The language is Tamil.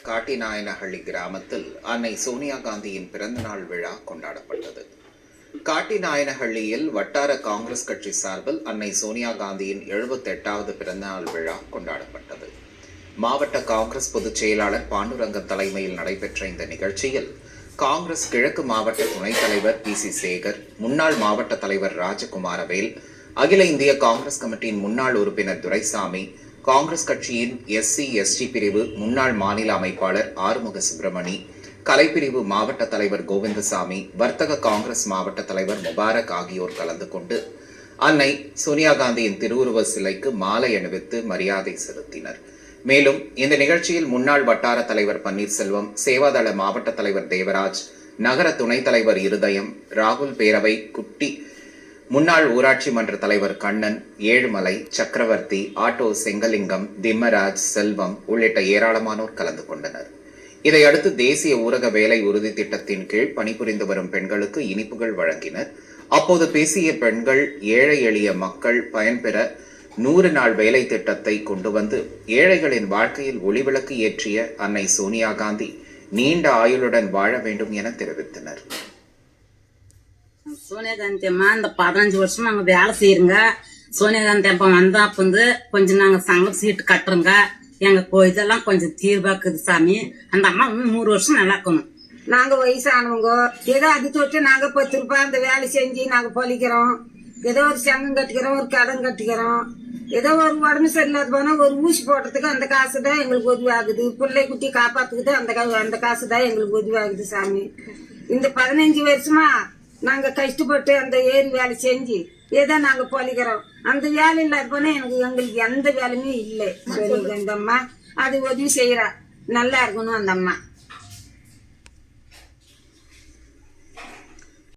காட்டிநாயனஹள்ளி கிராமத்தில் அன்னை சோனியா காந்தியின் பிறந்தநாள் விழா கொண்டாடப்பட்டது. காட்டிநாயனஹள்ளியில் வட்டார காங்கிரஸ் கட்சி சார்பில் அன்னை சோனியா காந்தியின் 78வது பிறந்தநாள் விழா கொண்டாடப்பட்டது. மாவட்ட காங்கிரஸ் பொதுச் செயலாளர் பாண்டுரங்கன் தலைமையில் நடைபெற்ற இந்த நிகழ்ச்சியில் காங்கிரஸ் கிழக்கு மாவட்ட துணைத் தலைவர் PC சேகர், முன்னாள் மாவட்ட தலைவர் ராஜகுமாரவேல், அகில இந்திய காங்கிரஸ் கமிட்டியின் முன்னாள் உறுப்பினர் துரைசாமி, காங்கிரஸ் கட்சியின் SC/ST பிரிவு முன்னாள் மாநில அமைப்பாளர் ஆறுமுக சுப்பிரமணி, கலைப்பிரிவு மாவட்ட தலைவர் கோவிந்தசாமி, வர்த்தக காங்கிரஸ் மாவட்ட தலைவர் முபாரக் ஆகியோர் கலந்து கொண்டு அன்னை சோனியா காந்தியின் திருவுருவ சிலைக்கு மாலை அணிவித்து மரியாதை செலுத்தினர். மேலும் இந்த நிகழ்ச்சியில் முன்னாள் வட்டார தலைவர் பன்னீர்செல்வம், சேவாதள மாவட்ட தலைவர் தேவராஜ், நகர துணைத் தலைவர் இருதயம், ராகுல் பேரவை குட்டி, முன்னாள் ஊராட்சி மன்ற தலைவர் கண்ணன், ஏழுமலை, சக்கரவர்த்தி, ஆட்டோ செங்கலிங்கம், திம்மராஜ், செல்வம் உள்ளிட்ட ஏராளமானோர் கலந்து கொண்டனர். இதையடுத்து தேசிய ஊரக வேலை உறுதி திட்டத்தின் கீழ் பணிபுரிந்து வரும் பெண்களுக்கு இனிப்புகள் வழங்கினர். அப்போது பேசிய பெண்கள், ஏழை எளிய மக்கள் பயன்பெற 100 நாள் வேலை திட்டத்தை கொண்டு வந்து ஏழைகளின் வாழ்க்கையில் ஒளிவிளக்கு ஏற்றிய அன்னை சோனியா காந்தி நீண்ட ஆயுளுடன் வாழ வேண்டும் என தெரிவித்தனர். சோனியா காந்தி அம்மா இந்த 15 வருஷம் நாங்க வேலை செய்யறோங்க. சோனியா காந்தி அப்பா வந்தா அப்ப வந்து கொஞ்சம் நாங்க சங்கம் சீட்டு கட்டுறோங்க. எங்க இதெல்லாம் கொஞ்சம் தீர்வாக்குது சாமி. அந்த அம்மா 100 வருஷம் நல்லா இருக்கணும். நாங்க வயசானவங்க ஏதோ அது தொட்டு நாங்க 10 ரூபாய் அந்த வேலை செஞ்சு நாங்க பொழிக்கிறோம். ஏதோ ஒரு சங்கம் கட்டிக்கிறோம், ஒரு கடன் கட்டிக்கிறோம். ஏதோ ஒரு உடம்பு சரியில்லாத போனா ஒரு ஊசி போடுறதுக்கு அந்த காசு தான் எங்களுக்கு உதவி ஆகுது. பிள்ளை குட்டி காப்பாத்துக்கிட்டு அந்த காசு தான் எங்களுக்கு உதவி ஆகுது சாமி. இந்த 15 வருஷமா நாங்க கஷ்டப்பட்டு அந்த ஏரி வேலை செஞ்சு ஏதோ நாங்க பொழிக்கிறோம். அந்த வேலை இல்லாத போனா எங்களுக்கு எந்த வேலையுமே இல்லை. சொல்லி அந்த அம்மா அது உதவி செய்யறா. நல்லா இருக்கணும் அந்த அம்மா.